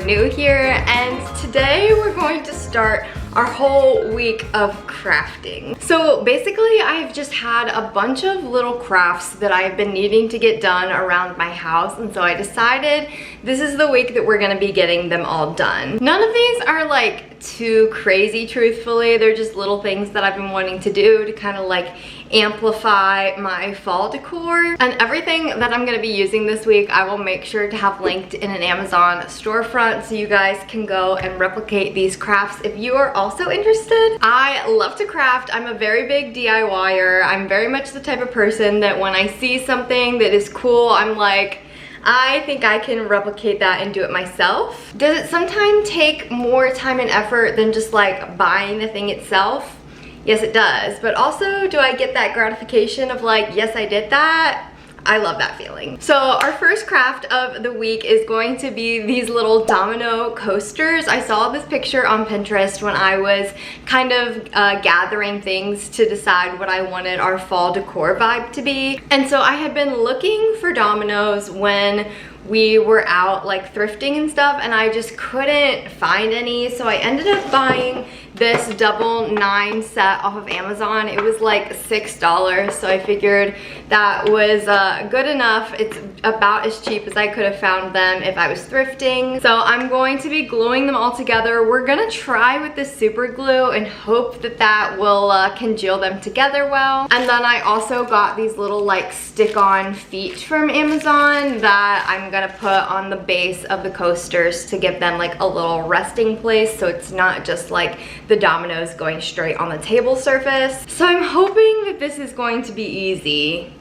you're new here, and today we're going to start our whole week of crafting. So basically I've just had a bunch of little crafts that I've been needing to get done around my house, and so I decided this is the week that we're gonna be getting them all done. None of these are like too crazy, truthfully. They're just little things that I've been wanting to do to kind of like amplify my fall decor. And everything that I'm gonna be using this week I will make sure to have linked in an Amazon storefront so you guys can go and replicate these crafts if you are also interested. I love to craft. I'm a very big DIYer. I'm very much the type of person that when I see something that is cool, I'm like, I think I can replicate that and do it myself. Does it sometimes take more time and effort than just like buying the thing itself? Yes, it does. But also, do I get that gratification of like, yes, I did that? I love that feeling. So our first craft of the week is going to be these little domino coasters. I saw this picture on Pinterest when I was kind of gathering things to decide what I wanted our fall decor vibe to be. And so I had been looking for dominoes when we were out like thrifting and stuff, and I just couldn't find any, so I ended up buying this double 9 set off of Amazon. It was like $6, so I figured that was good enough. It's about as cheap as I could have found them if I was thrifting. So I'm going to be gluing them all together. We're gonna try with this super glue and hope that that will congeal them together well. And then I also got these little like stick-on feet from Amazon that I'm gonna put on the base of the coasters to give them like a little resting place, so it's not just like the dominoes going straight on the table surface. So I'm hoping that this is going to be easy.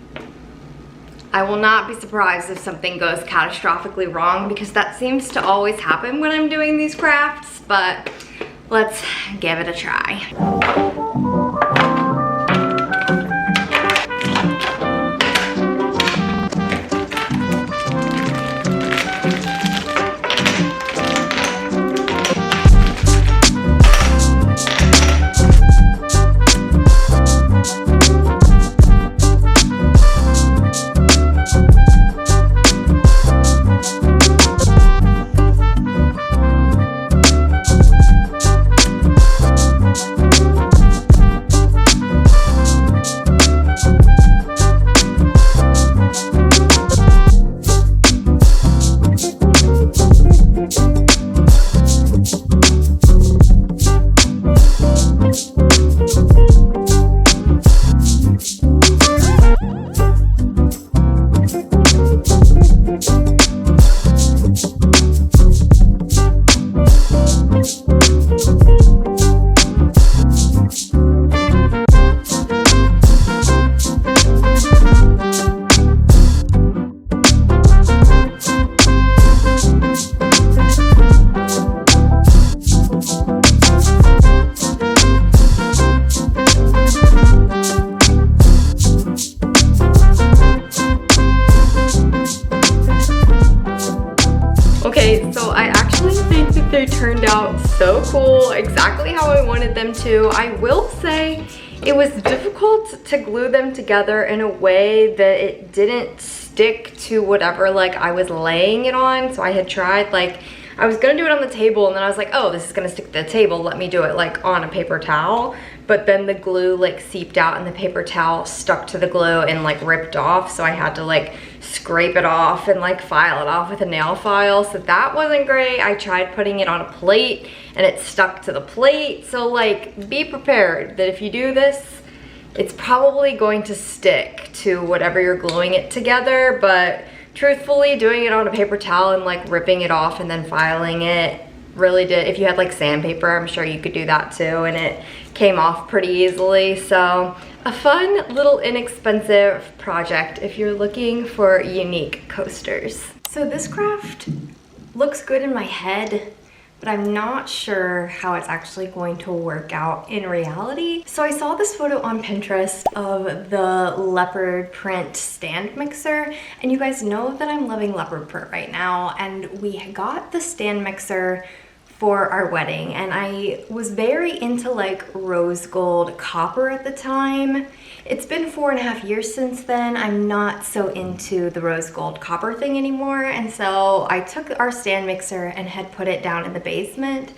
I will not be surprised if something goes catastrophically wrong, because that seems to always happen when I'm doing these crafts, but let's give it a try. Okay, so I actually think that they turned out so cool, exactly how I wanted them to. I will say it was difficult to glue them together in a way that it didn't stick to whatever like I was laying it on. So I had tried like, I was gonna do it on the table, and then I was like, oh, this is gonna stick to the table, let me do it like on a paper towel. But then the glue like seeped out and the paper towel stuck to the glue and like ripped off, so I had to like scrape it off and like file it off with a nail file, so that wasn't great. I tried putting it on a plate and it stuck to the plate, so like be prepared that if you do this, it's probably going to stick to whatever you're gluing it together. But truthfully, doing it on a paper towel and like ripping it off and then filing it really did. If you had like sandpaper, I'm sure you could do that too, and it came off pretty easily. So a fun little inexpensive project if you're looking for unique coasters. So this craft looks good in my head, but I'm not sure how it's actually going to work out in reality. So I saw this photo on Pinterest of the leopard print stand mixer, and you guys know that I'm loving leopard print right now, and we got the stand mixer for our wedding, and I was very into like rose gold copper at the time. It's been 4.5 years since then. I'm not so into the rose gold copper thing anymore, and so I took our stand mixer and had put it down in the basement.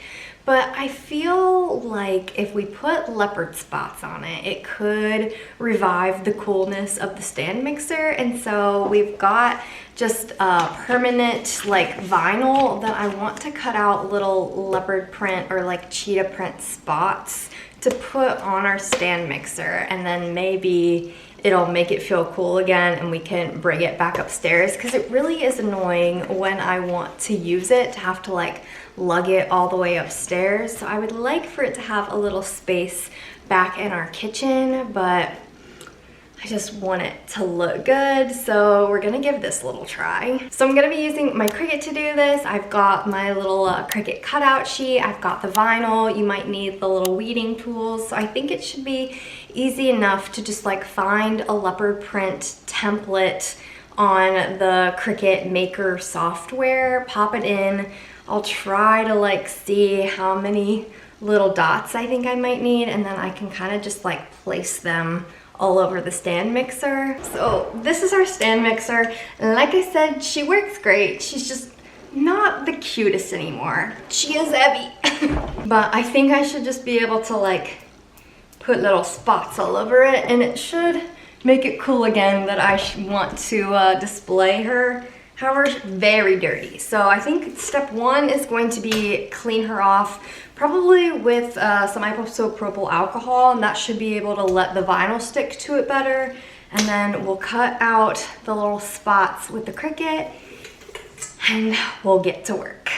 But I feel like if we put leopard spots on it, it could revive the coolness of the stand mixer. And so we've got just a permanent like vinyl that I want to cut out little leopard print or like cheetah print spots to put on our stand mixer, and then maybe it'll make it feel cool again and we can bring it back upstairs, because it really is annoying when I want to use it to have to like lug it all the way upstairs. So I would like for it to have a little space back in our kitchen, but I just want it to look good, so we're gonna give this a little try. So I'm gonna be using my Cricut to do this. I've got my little Cricut cutout sheet, I've got the vinyl, you might need the little weeding tools, so I think it should be easy enough to just like find a leopard print template on the Cricut Maker software, pop it in. I'll try to like see how many little dots I think I might need, and then I can kind of just like place them all over the stand mixer. So this is our stand mixer, and like I said, she works great. She's just not the cutest anymore. She is heavy. But I think I should just be able to like put little spots all over it, and it should make it cool again that I want to display her. However, very dirty. So I think step one is going to be clean her off, probably with some isopropyl alcohol, and that should be able to let the vinyl stick to it better. And then we'll cut out the little spots with the Cricut, and we'll get to work.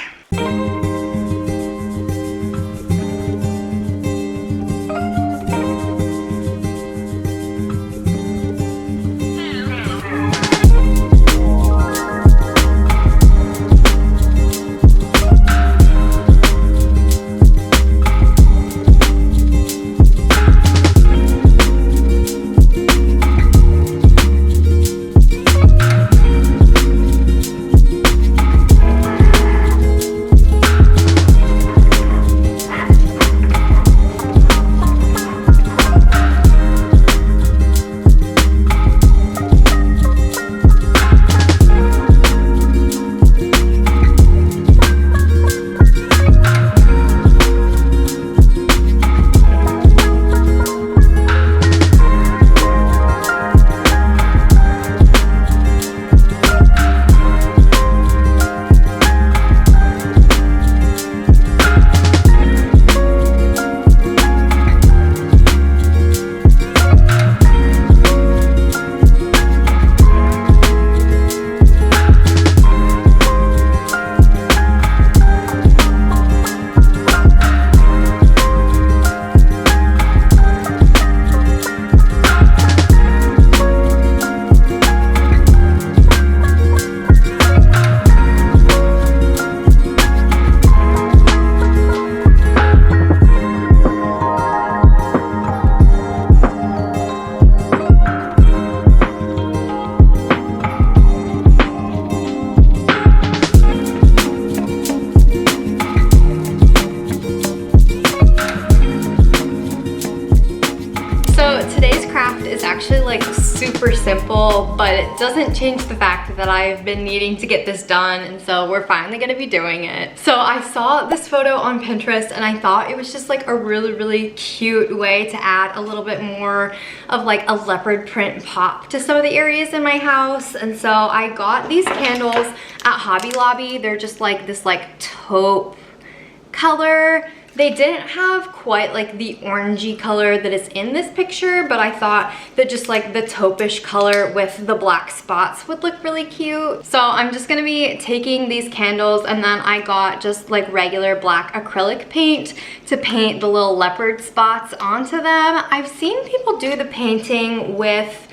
actually like super simple, but it doesn't change the fact that I've been needing to get this done, and so we're finally gonna be doing it. So I saw this photo on Pinterest and I thought it was just like a really cute way to add a little bit more of like a leopard print pop to some of the areas in my house. And so I got these candles at Hobby Lobby. They're just like this like taupe color. They didn't have quite like the orangey color that is in this picture, but I thought that just like the taupe-ish color with the black spots would look really cute. So I'm just gonna be taking these candles, and then I got just like regular black acrylic paint to paint the little leopard spots onto them. I've seen people do the painting with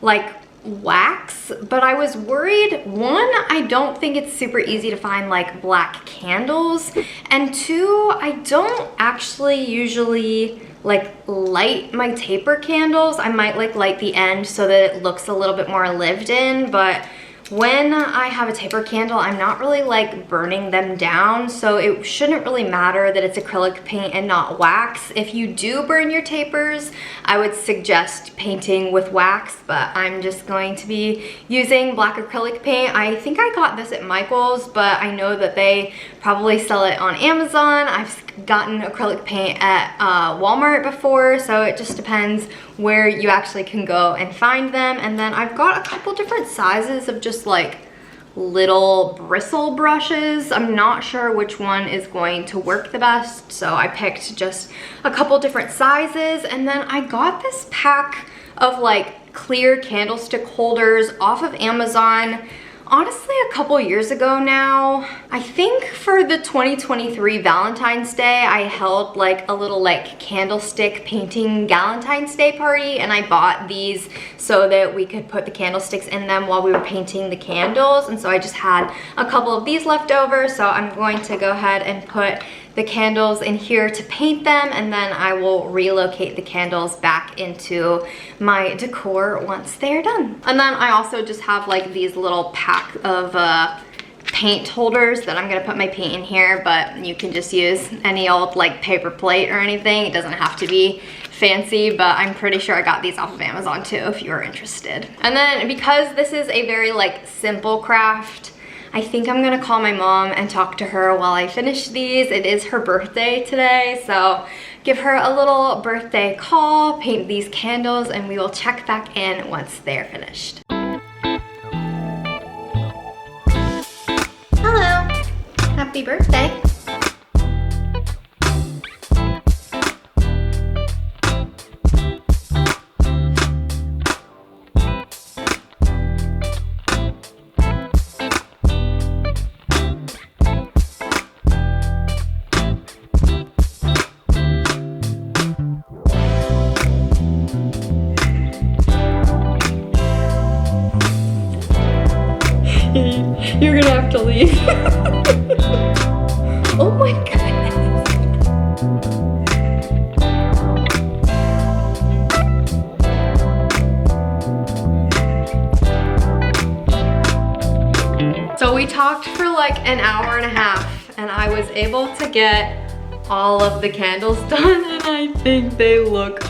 like wax, but I was worried, one, I don't think it's super easy to find like black candles, and two, I don't actually usually like light my taper candles. I might like light the end so that it looks a little bit more lived in, but when I have a taper candle, I'm not really like burning them down, so it shouldn't really matter that it's acrylic paint and not wax. If you do burn your tapers, I would suggest painting with wax, but I'm just going to be using black acrylic paint. I think I got this at Michael's, but I know that they probably sell it on Amazon. I've gotten acrylic paint at Walmart before, so it just depends where you actually can go and find them. And then I've got a couple different sizes of just like little bristle brushes. I'm not sure which one is going to work the best, so I picked just a couple different sizes. And then I got this pack of like clear candlestick holders off of Amazon, honestly a couple years ago now. I think for the 2023 Valentine's Day, I held like a little like candlestick painting Valentine's Day party, and I bought these so that we could put the candlesticks in them while we were painting the candles. And so I just had a couple of these left over, so I'm going to go ahead and put the candles in here to paint them, and then I will relocate the candles back into my decor once they're done. And then I also just have like these little pack of paint holders that I'm gonna put my paint in here, but you can just use any old like paper plate or anything. It doesn't have to be fancy, but I'm pretty sure I got these off of Amazon too if you're interested. And then because this is a very like simple craft, I think I'm gonna call my mom and talk to her while I finish these. It is her birthday today, so give her a little birthday call, paint these candles, and we will check back in once they're finished. Hello, happy birthday. You're gonna have to leave. Oh my goodness. So we talked for like an hour and a half, and I was able to get all of the candles done, and I think they look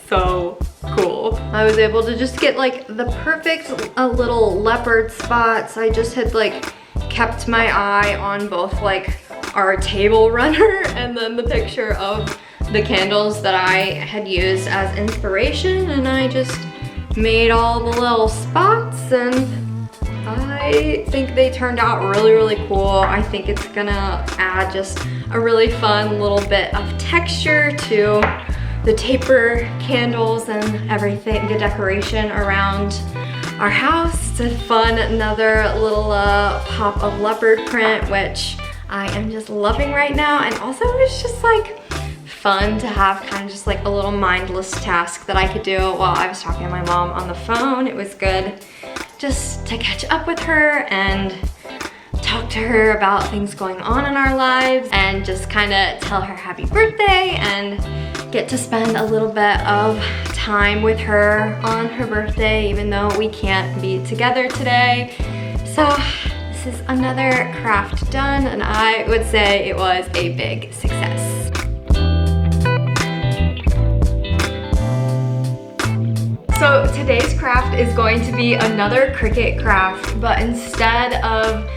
so cool. I was able to just get like the perfect little leopard spots. I just had like kept my eye on both like our table runner and then the picture of the candles that I had used as inspiration, and I just made all the little spots, and I think they turned out really, really cool. I think it's gonna add just a really fun little bit of texture to the taper candles and everything, the decoration around our house. It's fun, another little pop of leopard print, which I am just loving right now. And also it's just like fun to have kind of just like a little mindless task that I could do while I was talking to my mom on the phone. It was good just to catch up with her and talk to her about things going on in our lives, and just kind of tell her happy birthday and get to spend a little bit of time with her on her birthday, even though we can't be together today. So this is another craft done, and I would say it was a big success. So today's craft is going to be another Cricut craft, but instead of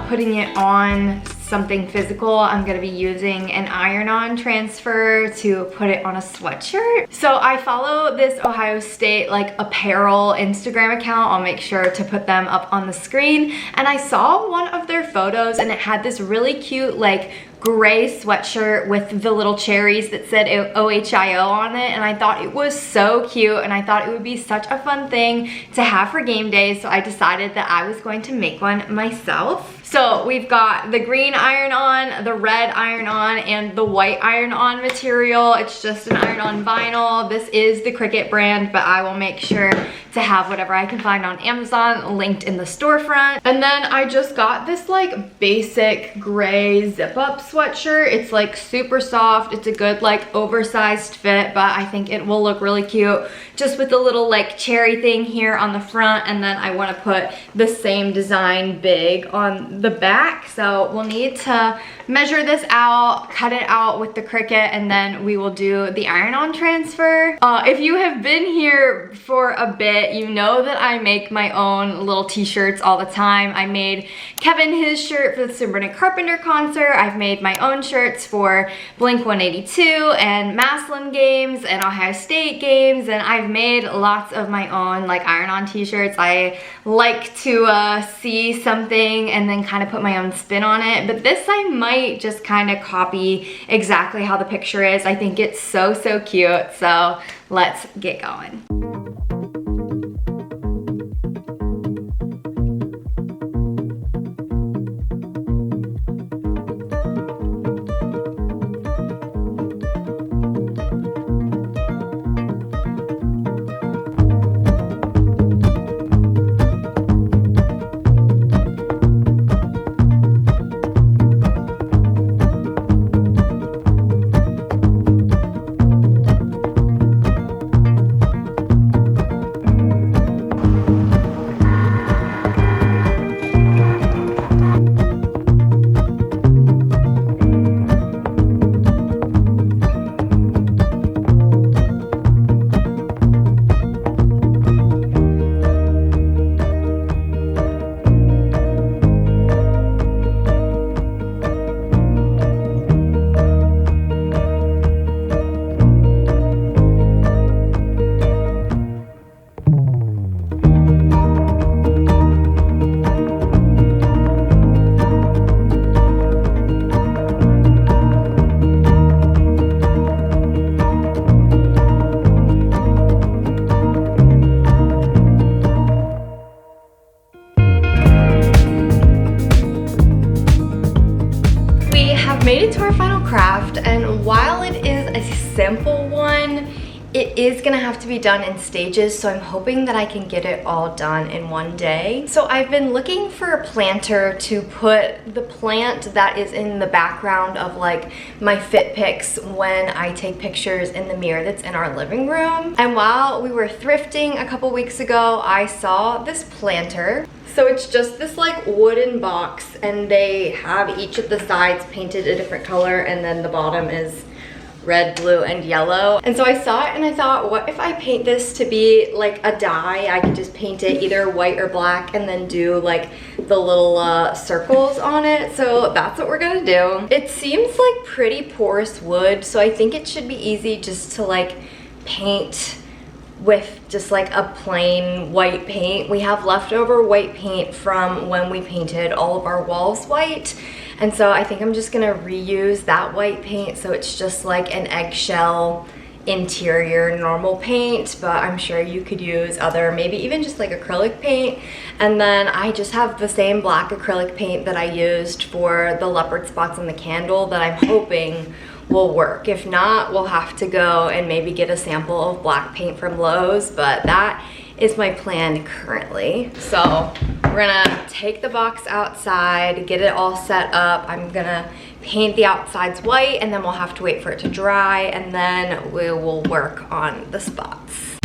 putting it on something physical, I'm gonna be using an iron-on transfer to put it on a sweatshirt. So I follow this Ohio State like apparel Instagram account. I'll make sure to put them up on the screen. And I saw one of their photos, and it had this really cute like gray sweatshirt with the little cherries that said OHIO on it, and I thought it was so cute, and I thought it would be such a fun thing to have for game day, so I decided that I was going to make one myself. So we've got the green iron-on, the red iron-on, and the white iron-on material. It's just an iron-on vinyl. This is the Cricut brand, but I will make sure to have whatever I can find on Amazon linked in the storefront. And then I just got this like basic gray zip-up sweatshirt. It's like super soft. It's a good like oversized fit, but I think it will look really cute just with the little like cherry thing here on the front. And then I want to put the same design big on the back. So we'll need to measure this out, cut it out with the Cricut, and then we will do the iron-on transfer. If you have been here for a bit, you know that I make my own little t-shirts all the time. I made Kevin his shirt for the Sabrina Carpenter concert. I've made my own shirts for Blink-182 and Maslin games and Ohio State games, and I've made lots of my own like iron-on t-shirts. I like to see something and then kind of put my own spin on it, but this I might just kind of copy exactly how the picture is. I think it's so cute, so let's get going. Made it to our final craft, and while it is a simple one, it is gonna have to be done in stages, so I'm hoping that I can get it all done in one day. So I've been looking for a planter to put the plant that is in the background of like my fit pics when I take pictures in the mirror that's in our living room. And while we were thrifting a couple weeks ago, I saw this planter. So it's just this like wooden box, and they have each of the sides painted a different color, and then the bottom is red, blue, and yellow. And so I saw it and I thought, what if I paint this to be like a die? I could just paint it either white or black and then do like the little circles on it. So that's what we're gonna do. It seems like pretty porous wood, so I think it should be easy just to like paint with just like a plain white paint. We have leftover white paint from when we painted all of our walls white, and so I think I'm just gonna reuse that white paint, so it's just like an eggshell interior normal paint, but I'm sure you could use other, maybe even just like acrylic paint. And then I just have the same black acrylic paint that I used for the leopard spots on the candle that I'm hoping will work. If not, we'll have to go and maybe get a sample of black paint from Lowe's, but that is my plan currently. So we're gonna take the box outside, get it all set up. I'm gonna paint the outsides white, and then we'll have to wait for it to dry, and then we will work on the spots.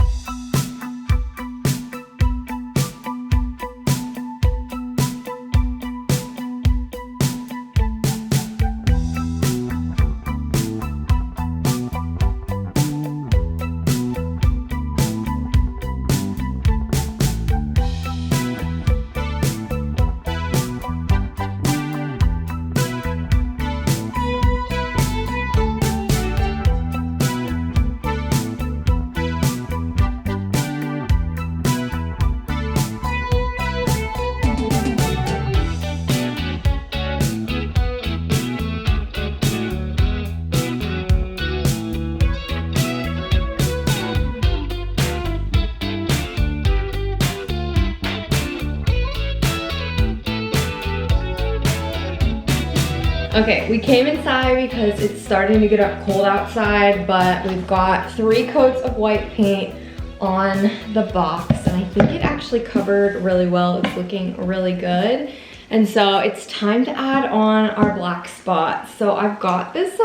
Okay, we came inside because it's starting to get cold outside, but we've got 3 coats of white paint on the box, and I think it actually covered really well. It's looking really good. And so it's time to add on our black spots. So I've got this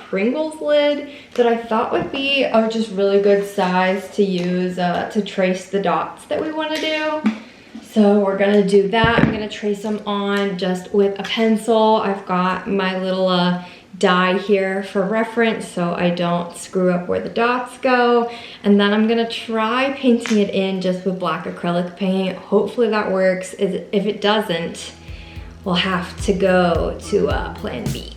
Pringles lid that I thought would be just really good size to use to trace the dots that we want to do. So we're gonna do that. I'm gonna trace them on just with a pencil. I've got my little die here for reference so I don't screw up where the dots go. And then I'm gonna try painting it in just with black acrylic paint. Hopefully that works. If it doesn't, we'll have to go to plan B.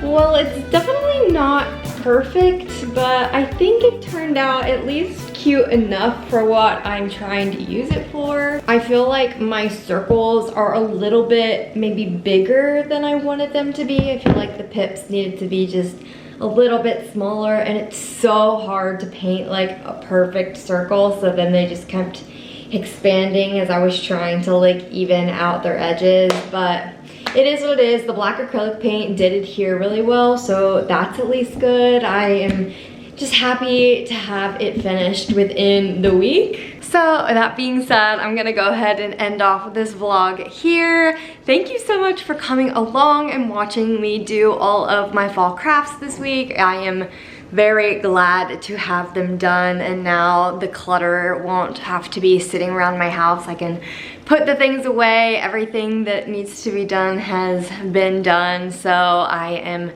Well, it's definitely not perfect, but I think it turned out at least cute enough for what I'm trying to use it for. I feel like my circles are a little bit maybe bigger than I wanted them to be. I feel like the pips needed to be just a little bit smaller, and it's so hard to paint like a perfect circle, so then they just kept expanding as I was trying to like even out their edges. But it is what it is. The black acrylic paint did adhere really well, so that's at least good. I am just happy to have it finished within the week. So that being said, I'm gonna go ahead and end off this vlog here. Thank you so much for coming along and watching me do all of my fall crafts this week. I am very glad to have them done, and now the clutter won't have to be sitting around my house. I can put the things away. Everything that needs to be done has been done, so I am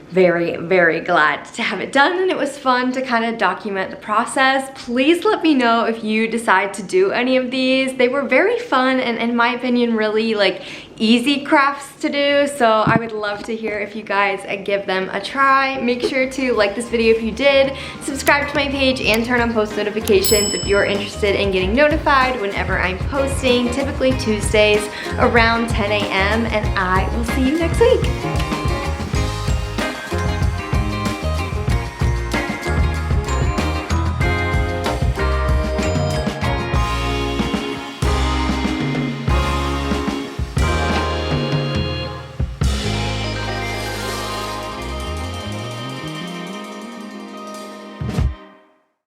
very, very glad to have it done, and it was fun to kind of document the process. Please let me know if you decide to do any of these. They were very fun and in my opinion really like easy crafts to do, so I would love to hear if you guys give them a try. Make sure to like this video if you did, subscribe to my page, and turn on post notifications if you're interested in getting notified whenever I'm posting, typically Tuesdays around 10 a.m. and I will see you next week.